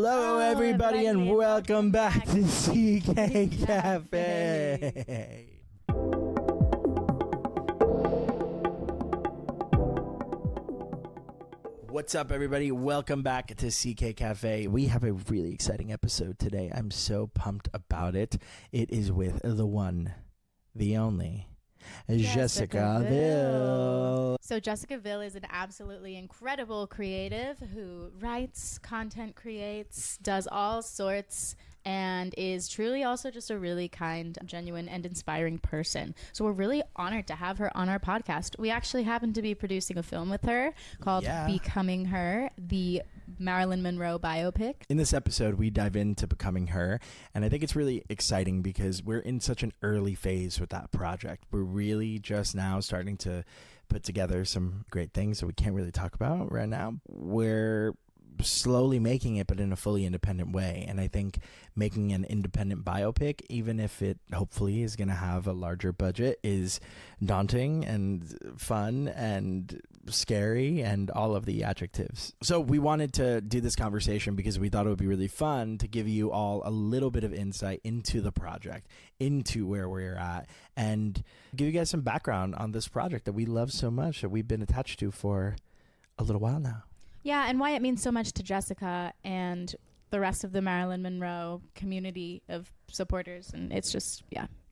Hello, everybody, and welcome back to CK Café. What's up, everybody? Welcome back to CK Café. We have a really exciting episode today. I'm so pumped about it. It is with the one, the only, Jessica Vill. So Jessica Vill is an absolutely incredible creative who writes, content creates, does all sorts, and is truly also just a really kind, genuine, and inspiring person. So we're really honored to have her on our podcast. We actually happen to be producing a film with her called Becoming Her, the Marilyn Monroe biopic. In this episode, we dive into Becoming Her, and I think it's really exciting because we're in such an early phase with that project. We're really just now starting to put together some great things that we can't really talk about right now. We're slowly making it, but in a fully independent way. And I think making an independent biopic, even if it hopefully is going to have a larger budget, is daunting and fun and scary and all of the adjectives. So we wanted to do this conversation because we thought it would be really fun to give you all a little bit of insight into the project, into where we're at, and give you guys some background on this project that we love so much, that we've been attached to for a little while now. Yeah, and why it means so much to Jessica and the rest of the Marilyn Monroe community of supporters. And it's just,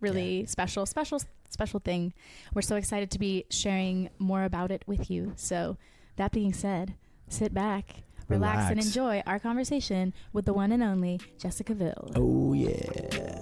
really special thing. We're so excited to be sharing more about it with you. So that being said, sit back, relax, and enjoy our conversation with the one and only Jessica Vill. Oh, yeah.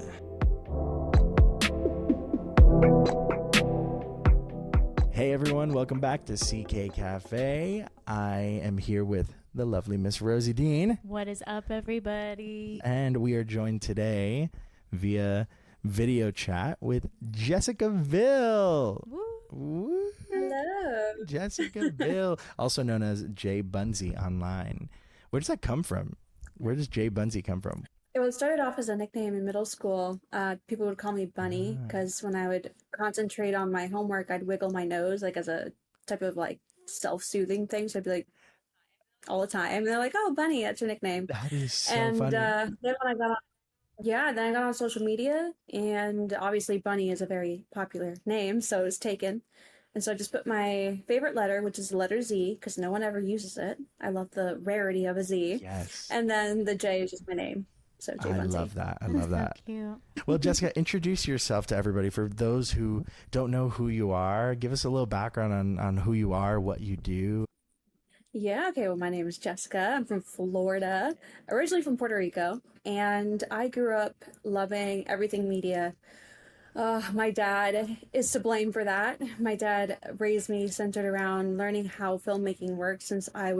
Hey everyone, welcome back to CK Café. I am here with the lovely Miss Rosie Dean. What is up, everybody? And we are joined today via video chat with Jessica Vill. Woo. Woo. Hello. Jessica Vill, also known as Jay Bunzy online. Where does that come from? Where does Jay Bunzy come from? It started off as a nickname in middle school. People would call me Bunny because when I would concentrate on my homework, I'd wiggle my nose like as a type of like self-soothing thing. So I'd be like all the time. And they're like, "Oh, Bunny, that's your nickname." That is so And funny. then when I got then I got on social media, and obviously Bunny is a very popular name, so it was taken. And so I just put my favorite letter, which is the letter Z, because no one ever uses it. I love the rarity of a Z. Yes. And then the J is just my name. So Jay Bunzy. Love that. I love that. So cute. Well, Jessica, introduce yourself to everybody. For those who don't know who you are, give us a little background on who you are, what you do. Yeah, okay. Well, my name is Jessica. I'm from Florida, originally from Puerto Rico, and I grew up loving everything media. My dad is to blame for that. My dad raised me centered around learning how filmmaking works since I'd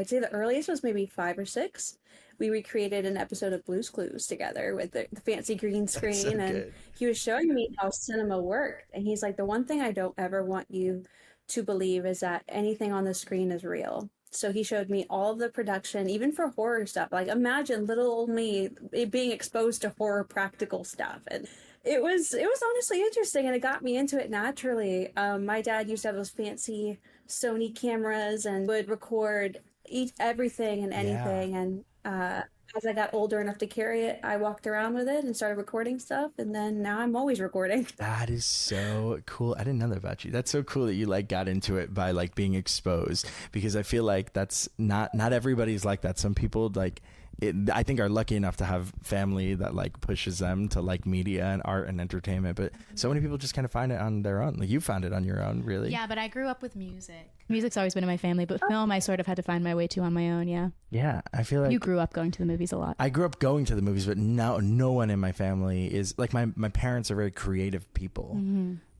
say the earliest was maybe 5 or 6. We recreated an episode of Blue's Clues together with the fancy green screen. So and good. He was showing me how cinema worked. And he's like, the one thing I don't ever want you to believe is that anything on the screen is real. So he showed me all of the production, even for horror stuff. Like, imagine little old me being exposed to horror practical stuff. And it was honestly interesting, and it got me into it naturally. My dad used to have those fancy Sony cameras and would record everything and anything. And as I got older enough to carry it, I walked around with it and started recording stuff, and then now I'm always recording. That is so cool. I didn't know that about you. That's so cool that you got into it by being exposed, because I feel like that's not everybody's like that. Some people I think are lucky enough to have family that pushes them to media and art and entertainment, but so many people just kind of find it on their own. You found it on your own, really? Yeah, but I grew up with music. Music's always been in my family, but film I sort of had to find my way to on my own, yeah. Yeah, I feel like... You grew up going to the movies a lot. I grew up going to the movies, but now no one in my family is... my parents are very creative people,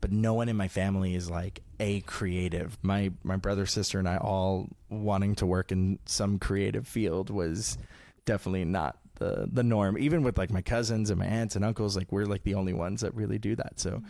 but no one in my family is a creative. My brother, sister, and I all wanting to work in some creative field was definitely not the norm. Even with my cousins and my aunts and uncles, we're the only ones that really do that. So...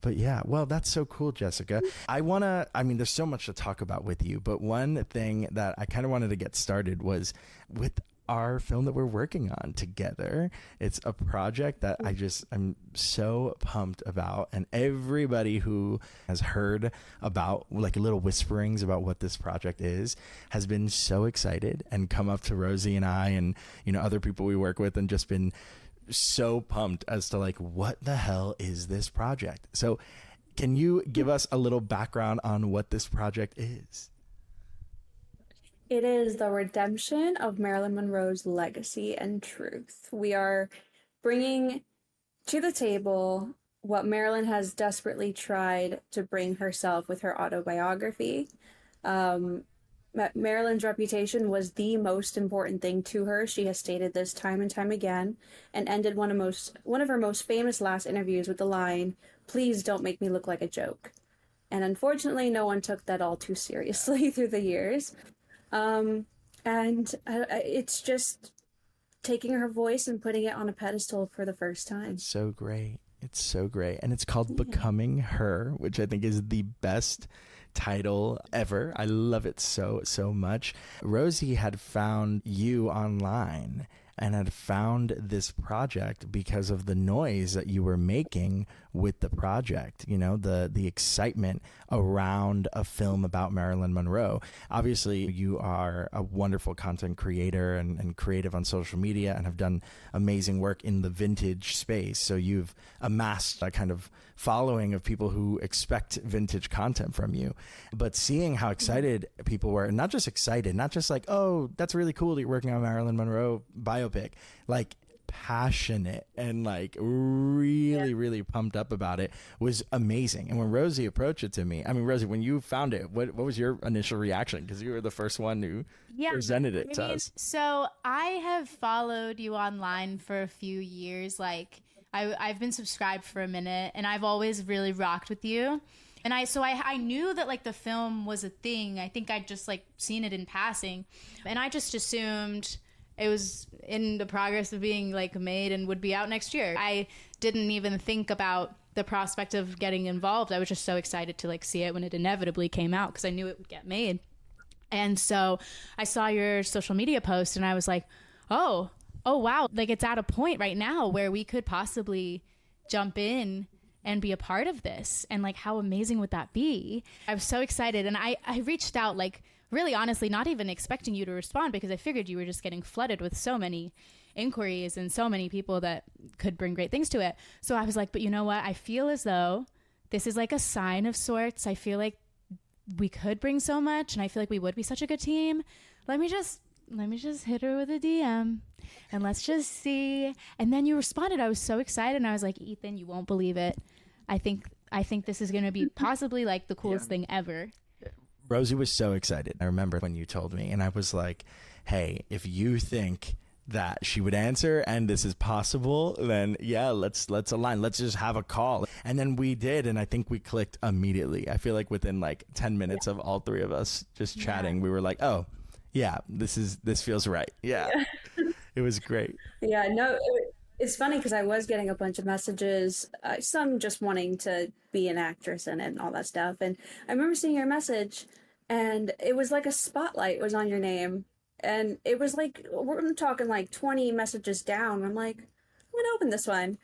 But yeah, well, that's so cool, Jessica. There's so much to talk about with you, but one thing that I kind of wanted to get started was with our film that we're working on together. It's a project that I'm so pumped about, and everybody who has heard about like little whisperings about what this project is has been so excited and come up to Rosie and I and, you know, other people we work with and just been so pumped as to like, what the hell is this project? So can you give us a little background on what this project is? It is the redemption of Marilyn Monroe's legacy and truth. We are bringing to the table what Marilyn has desperately tried to bring herself with her autobiography. Marilyn's reputation was the most important thing to her. She has stated this time and time again, and ended one of her most famous last interviews with the line, "Please don't make me look like a joke." And unfortunately, no one took that all too seriously through the years. It's just taking her voice and putting it on a pedestal for the first time. It's so great. It's so great. And it's called Becoming Her, which I think is the best title ever. I love it so, so much. Rosie had found you online and had found this project because of the noise that you were making with the project, you know, the excitement around a film about Marilyn Monroe. Obviously, you are a wonderful content creator and creative on social media and have done amazing work in the vintage space. So you've amassed a kind of following of people who expect vintage content from you. But seeing how excited people were, and not just excited, not just like, oh, that's really cool that you're working on Marilyn Monroe biopic, like passionate and like really pumped up about it, was amazing. And when Rosie approached it to me, I mean, Rosie, when you found it, what was your initial reaction? Because you were the first one who presented it to us. So I have followed you online for a few years. Like I've been subscribed for a minute, and I've always really rocked with you. And I knew that like the film was a thing. I think I'd just like seen it in passing, and I just assumed it was in the progress of being like made and would be out next year. I didn't even think about the prospect of getting involved. I was just so excited to like see it when it inevitably came out because I knew it would get made. And so I saw your social media post and I was like, oh wow, like it's at a point right now where we could possibly jump in and be a part of this. And like, how amazing would that be? I was so excited. And I reached out, like, really honestly, not even expecting you to respond because I figured you were just getting flooded with so many inquiries and so many people that could bring great things to it. So I was like, but you know what? I feel as though this is like a sign of sorts. I feel like we could bring so much, and I feel like we would be such a good team. Let me just hit her with a DM and let's just see. And then you responded. I was so excited, and I was like, Ethan, you won't believe it. I think this is going to be possibly like the coolest thing ever. Rosie was so excited. I remember when you told me, and I was like, hey, if you think that she would answer and this is possible, then yeah, let's align. Let's just have a call. And then we did, and I think we clicked immediately. I feel like within like 10 minutes of all three of us just chatting, we were like, oh, yeah, this feels right. Yeah. It was great. Yeah, no, it's funny because I was getting a bunch of messages, some just wanting to be an actress in it and all that stuff. And I remember seeing your message, and it was like a spotlight was on your name. And it was like, we're talking like 20 messages down. I'm like, I'm going to open this one.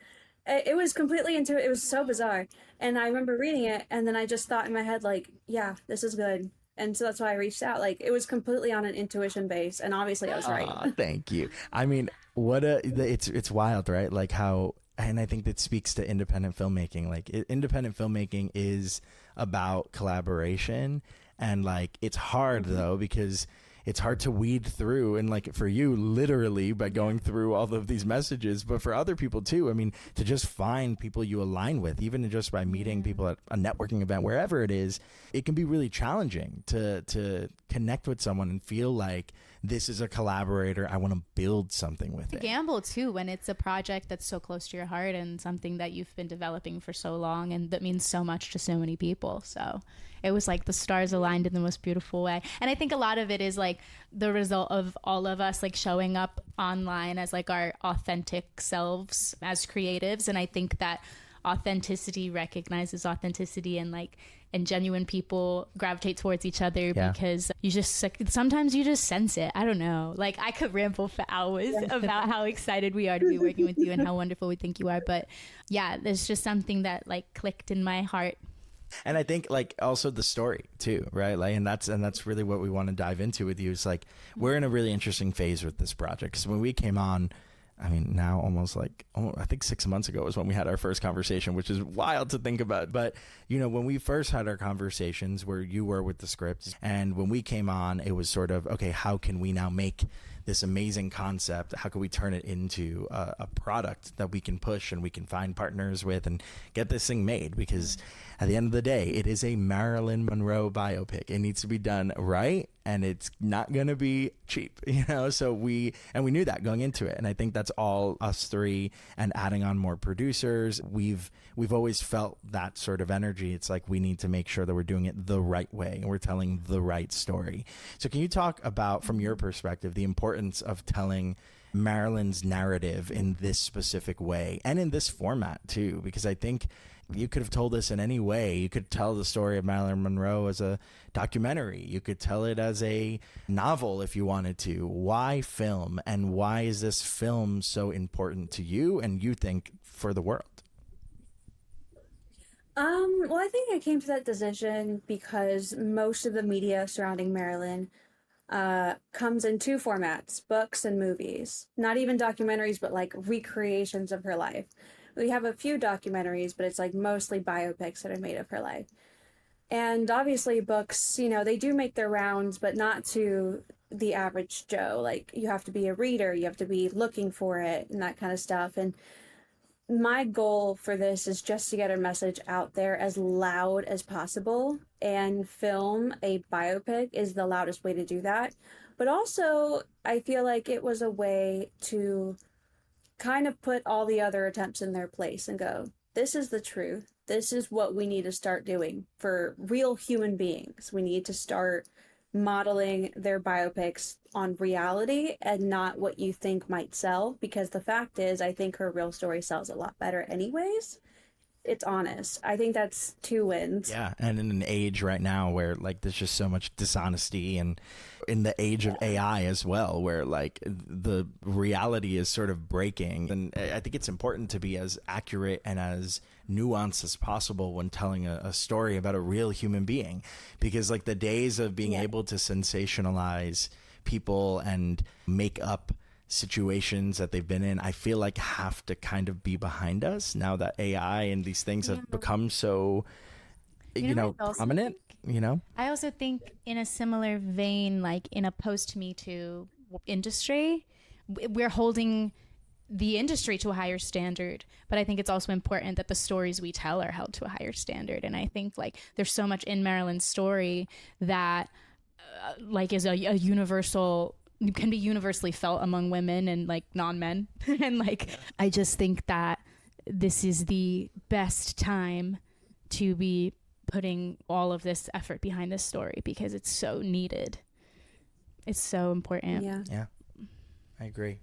It was completely it was so bizarre. And I remember reading it, and then I just thought in my head, like, yeah, this is good. And so that's why I reached out. Like, it was completely on an intuition base, and obviously I was right. Thank you. I mean, it's wild, right? Like how, and I think that speaks to independent filmmaking. Like independent filmmaking is about collaboration, and like it's hard though, because it's hard to weed through, and like for you, literally by going through all of these messages, but for other people too. I mean, to just find people you align with, even just by meeting people at a networking event, wherever it is, it can be really challenging to connect with someone and feel like this is a collaborator. I want to build something with it. Gamble too, when it's a project that's so close to your heart and something that you've been developing for so long and that means so much to so many people. So it was like the stars aligned in the most beautiful way. And I think a lot of it is like the result of all of us like showing up online as like our authentic selves as creatives. And I think that authenticity recognizes authenticity, and like, and genuine people gravitate towards each other because you just, sometimes you just sense it. I don't know. Like, I could ramble for hours about how excited we are to be working with you and how wonderful we think you are. But yeah, there's just something that like clicked in my heart. And I think like also the story too, right? Like, and that's really what we want to dive into with you. Is like, we're in a really interesting phase with this project. Because when we came on, I mean, now I think 6 months ago was when we had our first conversation, which is wild to think about. But, you know, when we first had our conversations where you were with the script, and when we came on, it was sort of, okay, how can we now make this amazing concept? How can we turn it into a product that we can push and we can find partners with and get this thing made? Because at the end of the day, it is a Marilyn Monroe biopic. It needs to be done right, and it's not going to be cheap, you know? So we knew that going into it. And I think that's all us three, and adding on more producers. We've always felt that sort of energy. It's like, we need to make sure that we're doing it the right way and we're telling the right story. So can you talk about, from your perspective, the importance of telling Marilyn's narrative in this specific way and in this format too? Because I think you could have told this in any way. You could tell the story of Marilyn Monroe as a documentary. You could tell it as a novel if you wanted to. Why film? And why is this film so important to you and you think for the world? Well, I think I came to that decision because most of the media surrounding Marilyn comes in two formats: books and movies. Not even documentaries, but like recreations of her life. We have a few documentaries, but it's like mostly biopics that are made of her life. And obviously books, you know, they do make their rounds, but not to the average Joe. Like, you have to be a reader, you have to be looking for it and that kind of stuff. And my goal for this is just to get a message out there as loud as possible, and film a biopic is the loudest way to do that. But also, I feel like it was a way to kind of put all the other attempts in their place and go, this is the truth. This is what we need to start doing for real human beings. We need to start modeling their biopics on reality and not what you think might sell, because the fact is, I think her real story sells a lot better anyways. It's honest. I think that's two wins. Yeah, and in an age right now where like there's just so much dishonesty, and in the age of AI as well, where like the reality is sort of breaking, and I think it's important to be as accurate and as nuanced as possible when telling a story about a real human being, because like the days of being able to sensationalize people and make up situations that they've been in, I feel like have to kind of be behind us now that AI and these things have become so, you know, prominent, you know? I also think in a similar vein, like in a post-Me Too industry, we're holding the industry to a higher standard, but I think it's also important that the stories we tell are held to a higher standard. And I think like there's so much in Marilyn's story that like is a universal, can be universally felt among women and like non-men. And like, I just think that this is the best time to be putting all of this effort behind this story because it's so needed. It's so important. Yeah. I agree.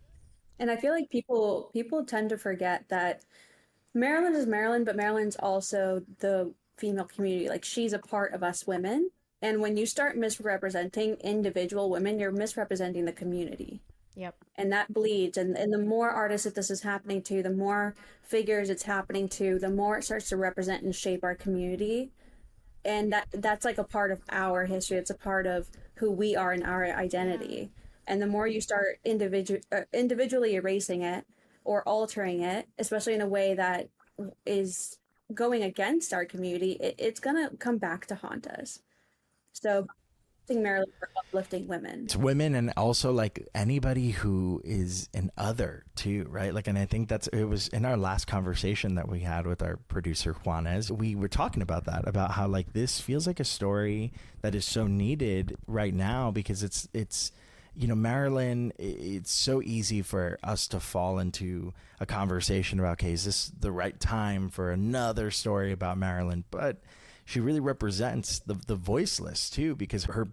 And I feel like people tend to forget that Marilyn is Marilyn, but Marilyn's also the female community. Like, she's a part of us women. And when you start misrepresenting individual women, you're misrepresenting the community. Yep. And that bleeds. And the more artists that this is happening to, the more figures it's happening to, the more it starts to represent and shape our community. And that's like a part of our history. It's a part of who we are and our identity. And the more you start individually erasing it or altering it, especially in a way that is going against our community, it's going to come back to haunt us. So I think Marilyn for uplifting women. It's women, and also like anybody who is an other too, right? Like, and I think it was in our last conversation that we had with our producer Juanes, we were talking about that, about how like this feels like a story that is so needed right now, because it's you know, Marilyn, it's so easy for us to fall into a conversation about, okay, is this the right time for another story about Marilyn? But she really represents the voiceless too, because her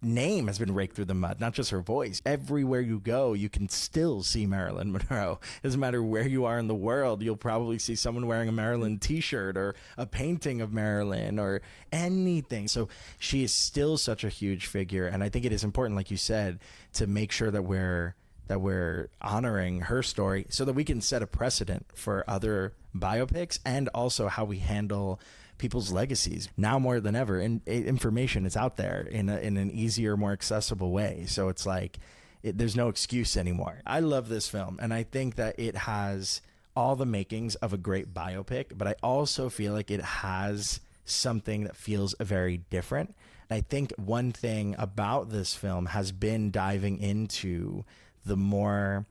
name has been raked through the mud, not just her voice. Everywhere you go, you can still see Marilyn Monroe. Doesn't matter where you are in the world, you'll probably see someone wearing a Marilyn t-shirt or a painting of Marilyn or anything. So she is still such a huge figure, and I think it is important, like you said, to make sure that we're honoring her story so that we can set a precedent for other biopics, and also how we handle people's legacies now more than ever. And information is out there in an easier, more accessible way. So it's like there's no excuse anymore. I love this film, and I think that it has all the makings of a great biopic, but I also feel like it has something that feels very different. I think one thing about this film has been diving into the more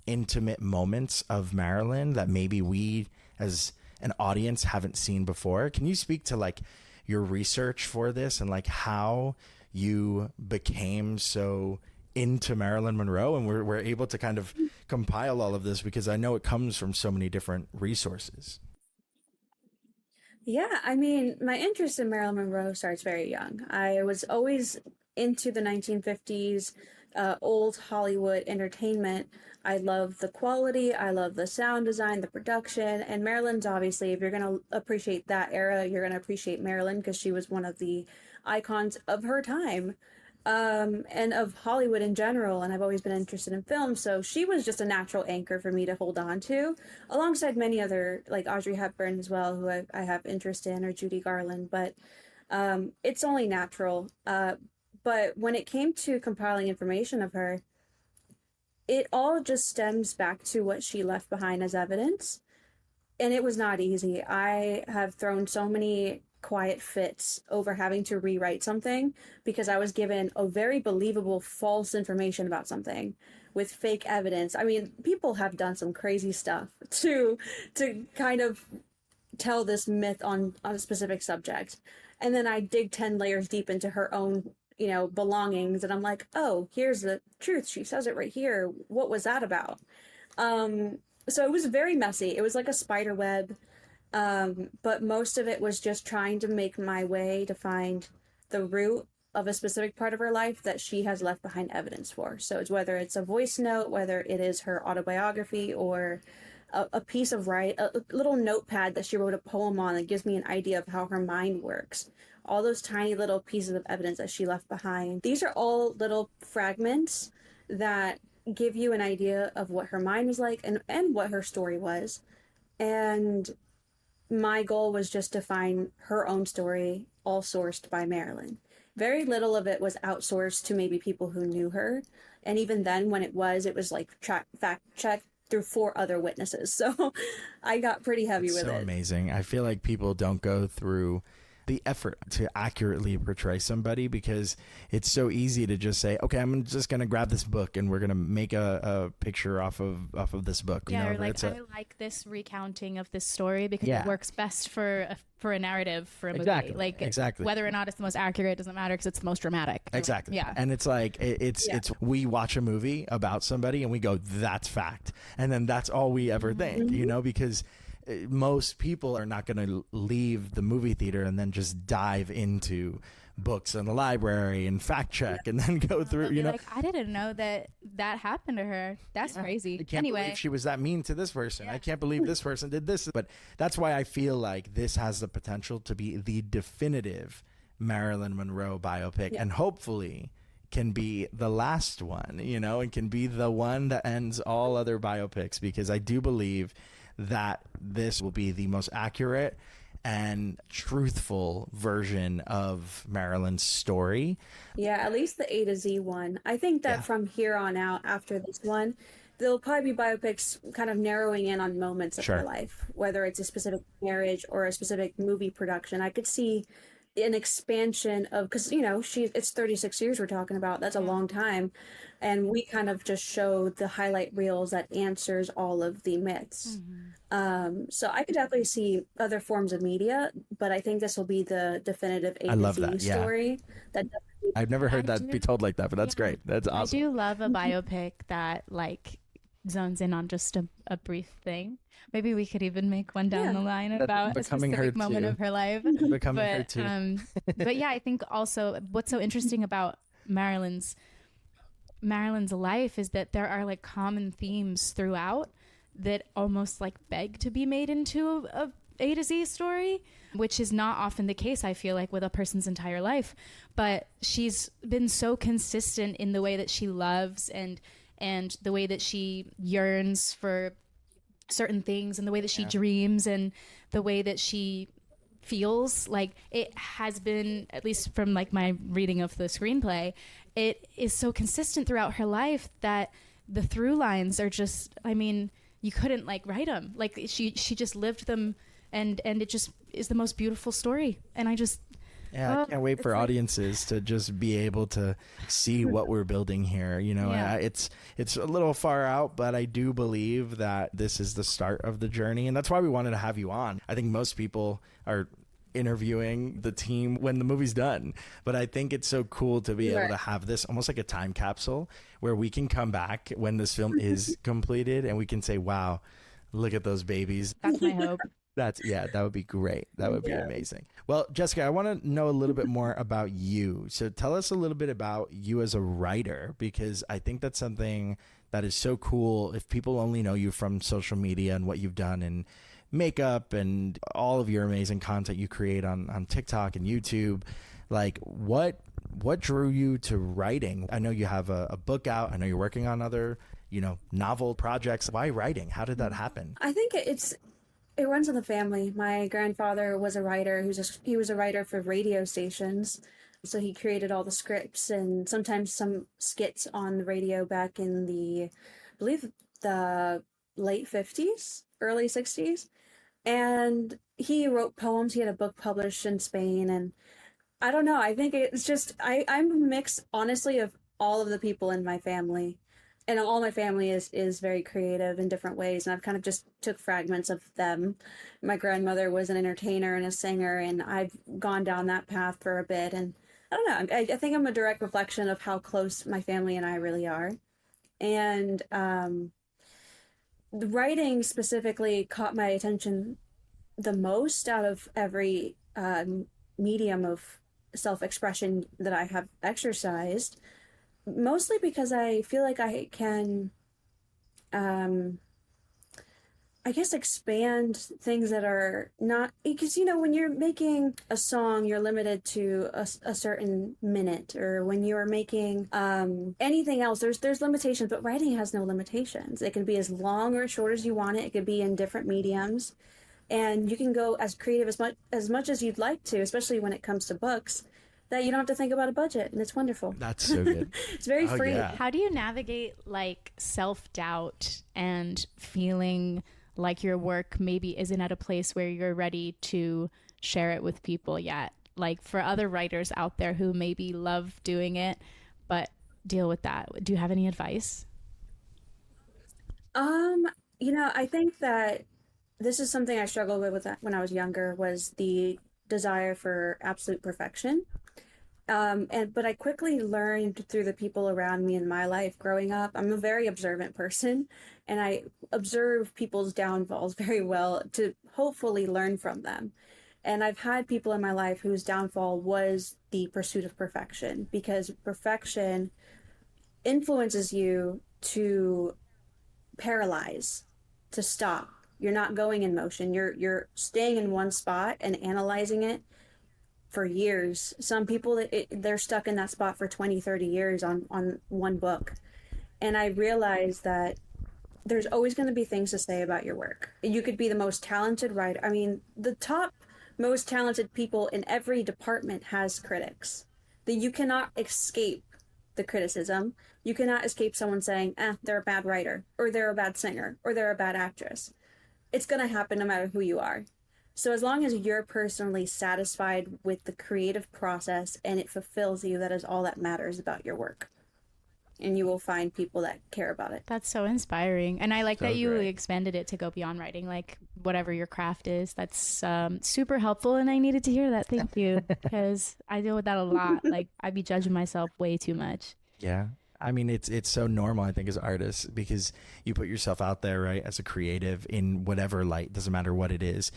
intimate moments of Marilyn that maybe we as an audience haven't seen before. Can you speak to like your research for this and like how you became so into Marilyn Monroe, and we're able to kind of compile all of this, because I know it comes from so many different resources. Yeah, I mean, my interest in Marilyn Monroe starts very young. I was always into the 1950s, old Hollywood entertainment. I love the quality, I love the sound design, the production, and Marilyn's obviously, if you're going to appreciate that era, you're going to appreciate Marilyn because she was one of the icons of her time, and of Hollywood in general. And I've always been interested in film, so she was just a natural anchor for me to hold on to, alongside many other, like Audrey Hepburn as well, who I have interest in, or Judy Garland, but it's only natural. But when it came to compiling information of her, it all just stems back to what she left behind as evidence. And it was not easy. I have thrown so many quiet fits over having to rewrite something because I was given a very believable false information about something with fake evidence. I mean, people have done some crazy stuff to kind of tell this myth on a specific subject. And then I dig 10 layers deep into her own belongings, and I'm like, oh, here's the truth, she says it right here, what was that about? So it was very messy. It was like a spider web, but most of it was just trying to make my way to find the root of a specific part of her life that she has left behind evidence for. So it's whether it's a voice note, whether it is her autobiography, or a piece of a little notepad that she wrote a poem on that gives me an idea of how her mind works. All those tiny little pieces of evidence that she left behind. These are all little fragments that give you an idea of what her mind was like and what her story was. And my goal was just to find her own story, all sourced by Marilyn. Very little of it was outsourced to maybe people who knew her. And even then, when it was like fact checked through 4 other witnesses. So I got pretty heavy with it. So amazing. I feel like people don't go through the effort to accurately portray somebody, because it's so easy to just say, okay, I'm just going to grab this book and we're going to make a picture off of this book. Yeah, or like, I like this recounting of this story because it works best for a narrative, for a movie. Exactly. Like, exactly. Whether or not it's the most accurate doesn't matter because it's the most dramatic. Exactly. Yeah. And it's like, it's we watch a movie about somebody and we go, that's fact. And then that's all we ever think, because most people are not going to leave the movie theater and then just dive into books in the library and fact check and then go through, like, I didn't know that happened to her. That's crazy. I can't believe she was that mean to this person. I can't believe this person did this. But that's why I feel like this has the potential to be the definitive Marilyn Monroe biopic, and hopefully can be the last one, and can be the one that ends all other biopics, because I do believe that this will be the most accurate and truthful version of Marilyn's story. Yeah, at least the A to Z one. I think that from here on out, after this one, there'll probably be biopics kind of narrowing in on moments of her life, whether it's a specific marriage or a specific movie production. I could see an expansion of, because it's 36 years we're talking about. That's a long time, and we kind of just showed the highlight reels that answers all of the myths. So I could definitely see other forms of media, but I think this will be the definitive A to Z story. I've never heard that be told like that, but that's great. That's awesome. I do love a biopic that like zones in on just a brief thing. Maybe we could even make one down the line about a specific moment of her life. Becoming her too. But yeah, I think also what's so interesting about Marilyn's life is that there are like common themes throughout that almost like beg to be made into a to Z story, which is not often the case, I feel like, with a person's entire life. But she's been so consistent in the way that she loves and the way that she yearns for certain things and the way that she dreams and the way that she feels. Like, it has been, at least from like my reading of the screenplay, it is so consistent throughout her life that the through lines are just, I mean, you couldn't like write them. Like she just lived them, and it just is the most beautiful story. And I just, I can't wait for audiences to just be able to see what we're building here. You know, it's a little far out, but I do believe that this is the start of the journey. And that's why we wanted to have you on. I think most people are interviewing the team when the movie's done, but I think it's so cool to be able to have this almost like a time capsule where we can come back when this film is completed and we can say, wow, look at those babies. That's my hope. That would be great. That would be amazing. Well, Jessica, I want to know a little bit more about you. So tell us a little bit about you as a writer, because I think that's something that is so cool. If people only know you from social media and what you've done in makeup and all of your amazing content you create on TikTok and YouTube, like what drew you to writing? I know you have a book out. I know you're working on other, novel projects. Why writing? How did that happen? I think it runs in the family. My grandfather was a writer. He was a writer for radio stations. So he created all the scripts and sometimes some skits on the radio back in I believe the late 50s, early 60s. And he wrote poems. He had a book published in Spain. And I don't know. I think it's just, I'm a mix, honestly, of all of the people in my family. And all my family is very creative in different ways. And I've kind of just took fragments of them. My grandmother was an entertainer and a singer, and I've gone down that path for a bit. And I don't know, I think I'm a direct reflection of how close my family and I really are. And the writing specifically caught my attention the most out of every medium of self-expression that I have exercised. Mostly because I feel like I can, I guess, expand things that are not, because, when you're making a song, you're limited to a certain minute, or when you're making anything else, there's limitations, but writing has no limitations. It can be as long or as short as you want it. It could be in different mediums, and you can go as creative as much as you'd like to, especially when it comes to books, that you don't have to think about a budget, and it's wonderful. That's so good. It's very free. Yeah. How do you navigate like self-doubt and feeling like your work maybe isn't at a place where you're ready to share it with people yet? Like, for other writers out there who maybe love doing it but deal with that, do you have any advice? I think that this is something I struggled with when I was younger, was the desire for absolute perfection. But I quickly learned through the people around me in my life growing up. I'm a very observant person, and I observe people's downfalls very well to hopefully learn from them. And I've had people in my life whose downfall was the pursuit of perfection, because perfection influences you to paralyze, to stop. You're not going in motion. You're staying in one spot and analyzing it for years. Some people, they're stuck in that spot for 20, 30 years on one book. And I realized that there's always going to be things to say about your work. You could be the most talented writer. I mean, the top most talented people in every department has critics. That you cannot escape the criticism. You cannot escape someone saying, they're a bad writer, or they're a bad singer, or they're a bad actress. It's going to happen no matter who you are. So as long as you're personally satisfied with the creative process and it fulfills you, that is all that matters about your work. And you will find people that care about it. That's so inspiring. And I like So that you great. expanded it to go beyond writing, like whatever your craft is. That's super helpful. And I needed to hear that. Thank you. Because I deal with that a lot. Like, I'd be judging myself way too much. Yeah. I mean, it's so normal, I think, as artists, because you put yourself out there, right, as a creative in whatever light, doesn't matter what it is.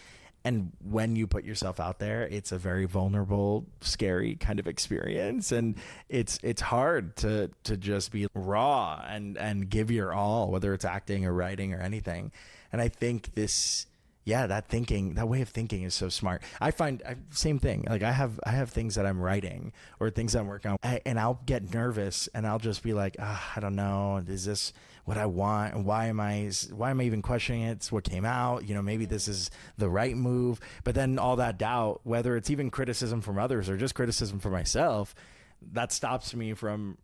And when you put yourself out there, it's a very vulnerable, scary kind of experience. And it's hard to just be raw and give your all, whether it's acting or writing or anything. And I think that way of thinking is so smart. I find same thing. Like I have things that I'm writing or things I'm working on, and I'll get nervous and I'll just be like, I don't know, is this what I want? And why am I even questioning it? It's what came out. Maybe this is the right move. But then all that doubt, whether it's even criticism from others or just criticism for myself, that stops me from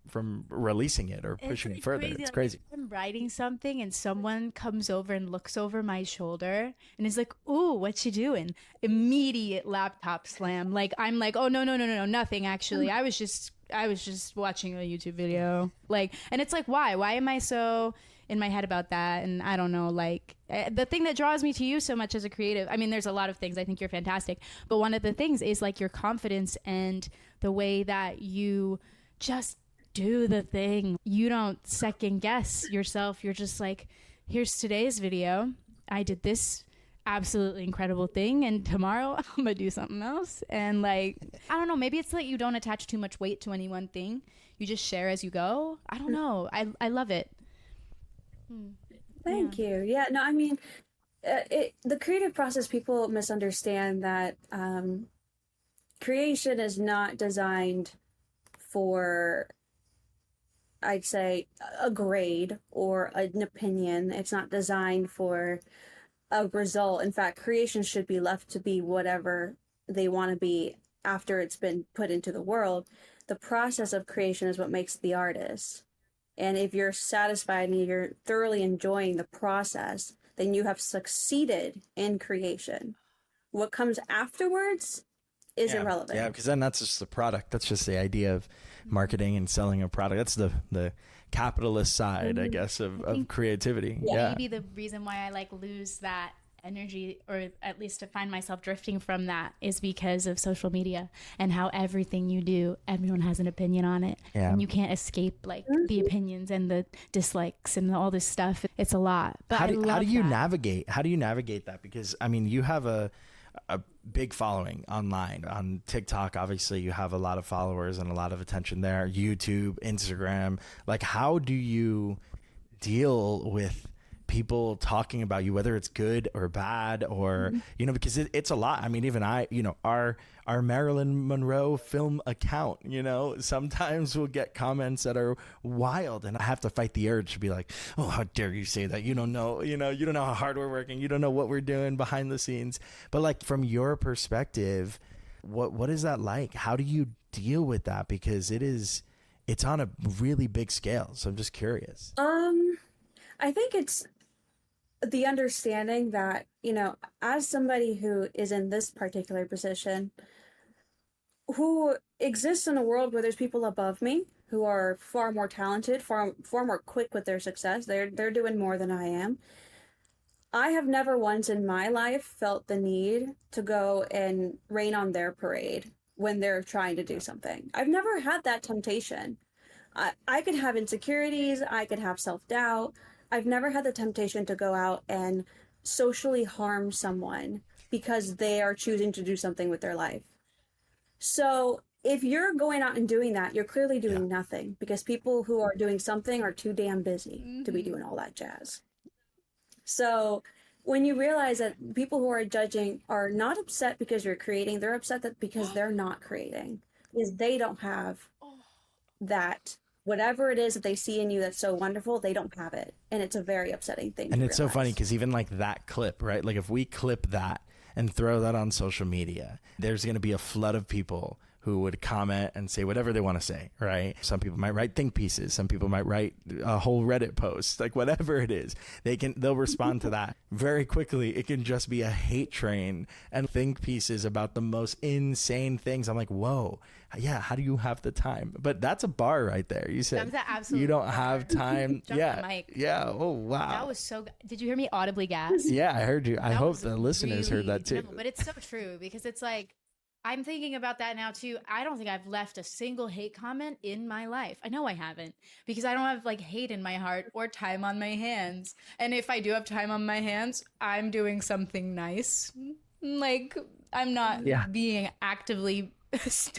releasing it or pushing it further. It's crazy. Like, I'm writing something and someone comes over and looks over my shoulder and is like, "Ooh, what you doing?" Immediate laptop slam. Like I'm like, "Oh no, nothing actually. I was just watching a YouTube video." Like, and it's like, why am I so in my head about that? And I don't know, like the thing that draws me to you so much as a creative, I mean, there's a lot of things. I think you're fantastic, but one of the things is like your confidence and the way that you just do the thing. You don't second guess yourself. You're just like, here's today's video. I did this absolutely incredible thing, and tomorrow I'm gonna do something else. And like, I don't know, maybe it's like you don't attach too much weight to any one thing. You just share as you go. I don't know. I love it. Thank you. Yeah, no, I mean, the creative process, people misunderstand that creation is not designed for, I'd say, a grade or an opinion. It's not designed for a result. In fact, creation should be left to be whatever they want to be after it's been put into the world. The process of creation is what makes the artist. And if you're satisfied and you're thoroughly enjoying the process, then you have succeeded in creation. What comes afterwards is irrelevant. Yeah, because then that's just the product. That's just the idea of marketing and selling a product. That's the capitalist side, I guess, of creativity. Yeah. Maybe the reason why I like lose that energy, or at least to find myself drifting from that, is because of social media and how everything you do, everyone has an opinion on it. And you can't escape like the opinions and the dislikes and all this stuff. It's a lot. But how do you navigate that? Because I mean, you have a big following online on TikTok. Obviously you have a lot of followers and a lot of attention there. YouTube, Instagram. Like, how do you deal with people talking about you, whether it's good or bad, or because it's a lot. I mean, even our Marilyn Monroe film account, sometimes we'll get comments that are wild, and I have to fight the urge to be like, oh, how dare you say that? You don't know how hard we're working, you don't know what we're doing behind the scenes. But like, from your perspective, what is that like? How do you deal with that? Because it's on a really big scale, so I'm just curious. I think it's the understanding that, as somebody who is in this particular position, who exists in a world where there's people above me who are far more talented, far more quick with their success. They're doing more than I am. I have never once in my life felt the need to go and rain on their parade when they're trying to do something. I've never had that temptation. I could have insecurities. I could have self-doubt. I've never had the temptation to go out and socially harm someone because they are choosing to do something with their life. So if you're going out and doing that, you're clearly doing nothing, because people who are doing something are too damn busy to be doing all that jazz. So when you realize that people who are judging are not upset because you're creating, they're upset that because they're not creating, because they don't have that. Whatever it is that they see in you that's so wonderful, they don't have it. And it's a very upsetting thing. And it's so funny because even like that clip, right? Like if we clip that and throw that on social media, there's going to be a flood of people who would comment and say whatever they want to say, right? Some people might write think pieces. Some people might write a whole Reddit post, like whatever it is. They'll respond to that very quickly. It can just be a hate train and think pieces about the most insane things. I'm like, whoa, yeah, how do you have the time? But that's a bar right there. You said you don't have time. Yeah. Oh, wow. That was so good. Did you hear me audibly gasp? Yeah, I heard you. I hope the listeners heard that too. But it's so true, because it's like, I'm thinking about that now too. I don't think I've left a single hate comment in my life. I know I haven't, because I don't have like hate in my heart or time on my hands. And if I do have time on my hands, I'm doing something nice. Like, I'm not Yeah. being actively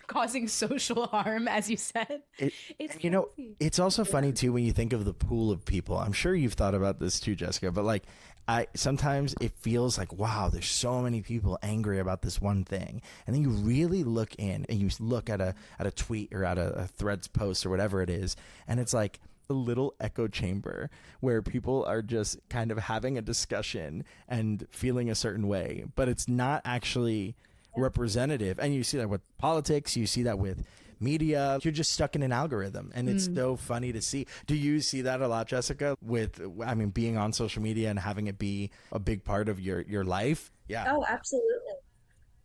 causing social harm, as you said. It's You know, crazy. it's also funny too when you think of the pool of people. I'm sure you've thought about this too, Jessica, but like I sometimes it feels like, wow, there's so many people angry about this one thing. And then you really look in and you look at a tweet or at a Threads post or whatever it is, and it's like a little echo chamber where people are just kind of having a discussion and feeling a certain way, but it's not actually representative. And you see that with politics, you see that with media. You're just stuck in an algorithm, and it's so funny to see. Do you see that a lot, Jessica, with, I mean, being on social media and having it be a big part of your life? Yeah. Oh, absolutely.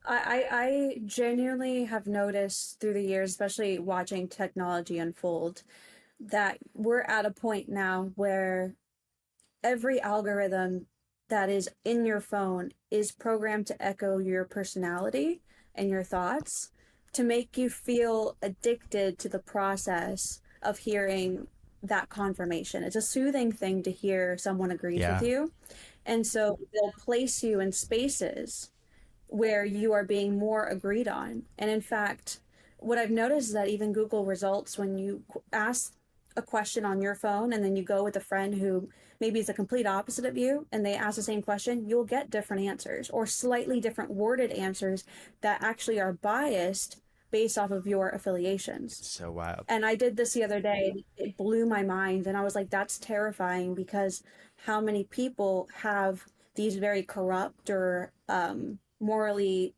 I genuinely have noticed through the years, especially watching technology unfold, that we're at a point now where every algorithm that is in your phone is programmed to echo your personality and your thoughts to make you feel addicted to the process of hearing that confirmation. It's a soothing thing to hear someone agrees with Yeah. you. And so they'll place you in spaces where you are being more agreed on. And in fact, what I've noticed is that even Google results, when you ask a question on your phone and then you go with a friend who maybe is the complete opposite of you and they ask the same question, you'll get different answers or slightly different worded answers that actually are biased based off of your affiliations. So wild. And I did this the other day. It blew my mind. And I was like, that's terrifying, because how many people have these very corrupt or morally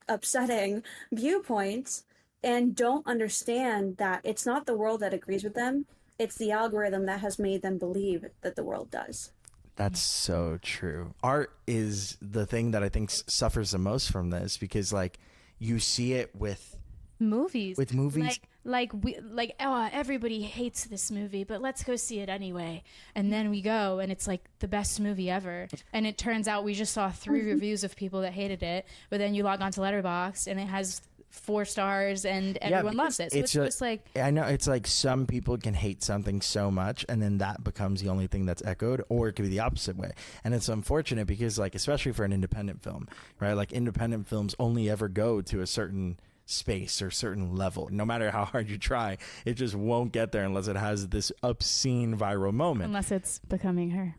upsetting viewpoints and don't understand that it's not the world that agrees with them. It's the algorithm that has made them believe that the world does. That's so true. Art is the thing that I think suffers the most from this, because like you see it with Movies. movies. Everybody hates this movie, but let's go see it anyway. And then we go, and it's like the best movie ever. And it turns out we just saw 3 reviews of people that hated it, but then you log on to Letterboxd and it has 4 stars and everyone loves it. So it's just like, I know it's like some people can hate something so much and then that becomes the only thing that's echoed, or it could be the opposite way. And it's unfortunate because, like, especially for an independent film, right? Like independent films only ever go to a certain space or certain level. No matter how hard you try, it just won't get there unless it has this obscene viral moment. unless it's becoming her.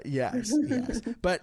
Yes. But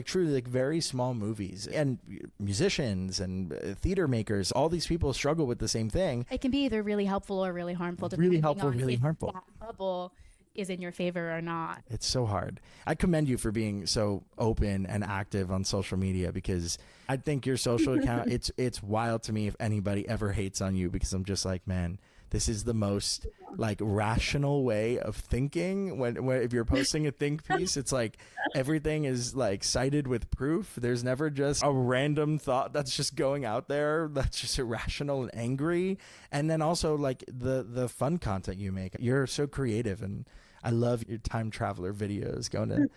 truly, like very small movies and musicians and theater makers, all these people struggle with the same thing. It can be either really helpful or really harmful. Really depending helpful, on really if harmful. that bubble is in your favor or not. It's so hard. I commend you for being so open and active on social media, because I think your social account, it's wild to me if anybody ever hates on you, because I'm just like, man, this is the most like rational way of thinking. When if you're posting a think piece, it's like everything is like cited with proof. There's never just a random thought that's just going out there that's just irrational and angry. And then also like the fun content you make. You're so creative, and I love your time traveler videos, going to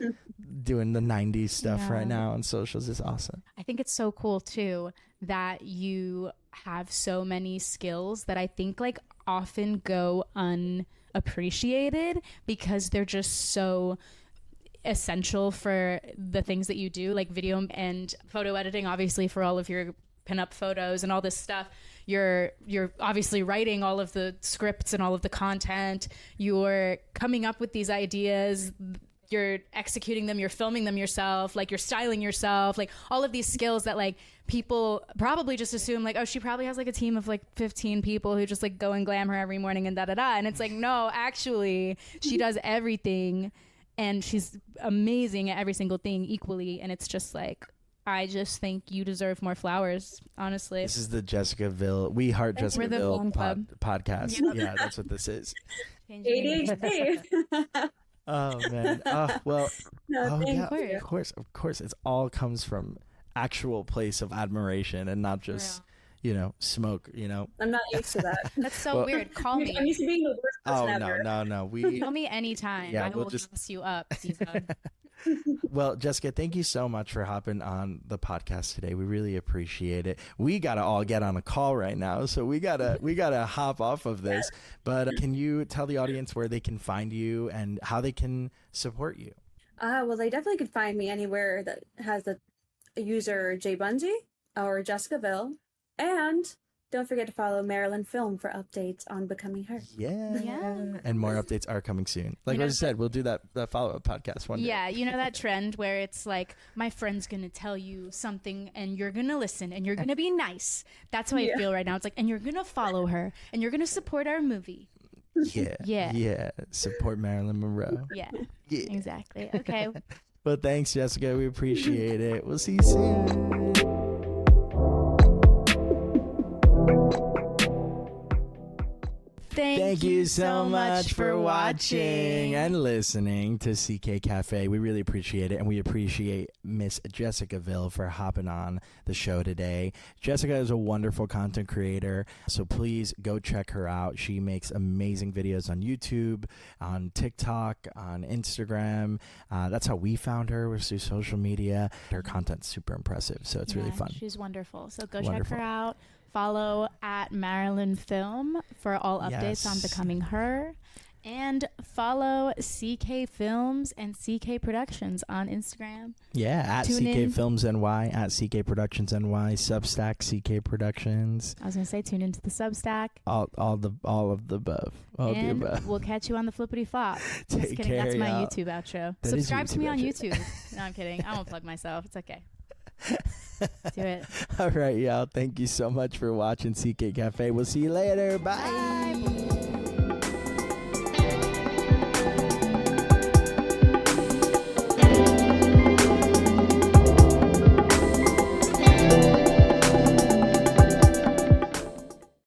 doing the 90s stuff right now on socials is awesome. I think it's so cool too that you have so many skills that I think like often go unappreciated because they're just so essential for the things that you do, like video and photo editing, obviously for all of your pinup photos and all this stuff. You're obviously writing all of the scripts and all of the content. You're coming up with these ideas. You're executing them. You're filming them yourself. Like, you're styling yourself. Like, all of these skills that like people probably just assume like, oh, she probably has like a team of like 15 people who just like go and glam her every morning and da-da-da. And it's like, no, actually, she does everything. And she's amazing at every single thing equally. And it's just like, I just think you deserve more flowers, honestly. This is the Jessica Vill, We Heart Jessica We're the Vill fan club. podcast. Yep. Yeah, that's what this is. ADHD. Oh, man. Well, No, thank yeah, you. of course. It all comes from actual place of admiration and not just, smoke, I'm not used to that. That's so weird. Call me. I'm used to being the worst person ever. No. We Call me anytime. Yeah, I we'll will just- mess you up. Diva. Well, Jessica, thank you so much for hopping on the podcast today. We really appreciate it. We gotta all get on a call right now, so we gotta hop off of this. But can you tell the audience where they can find you and how they can support you? Well, they definitely could find me anywhere that has a user Jay Bundy or Jessica Vill. And don't forget to follow Marilyn Film for updates on Becoming Her. Yeah. And more updates are coming soon. Like I said, we'll do that follow-up podcast one day. Yeah, you know that trend where it's like, my friend's going to tell you something and you're going to listen and you're going to be nice. That's how I feel right now. It's like, and you're going to follow her and you're going to support our movie. Yeah. Support Marilyn Monroe. Yeah. Exactly. Okay. Well, thanks, Jessica. We appreciate it. We'll see you soon. Thank you so much for watching and listening to CK Cafe. We really appreciate it, and we appreciate Miss Jessica Vill for hopping on the show today. Jessica is a wonderful content creator, so please go check her out. She makes amazing videos on YouTube, on TikTok, on Instagram. That's how we found her, was through social media. Her content's super impressive, so it's really fun. She's wonderful. So go check her out. Follow at Marilyn Film for all updates on Becoming Her. And follow CK Films and CK Productions on Instagram. Yeah, at CK Films NY, at CK Productions NY, Substack CK Productions. I was going to say, tune into the Substack. All of the above. All the above. We'll catch you on the flippity flop. Just kidding. That's my YouTube outro. Subscribe to me on YouTube. No, I'm kidding. I won't plug myself. It's okay. Do it. All right, y'all. Thank you so much for watching CK Cafe. We'll see you later. Bye.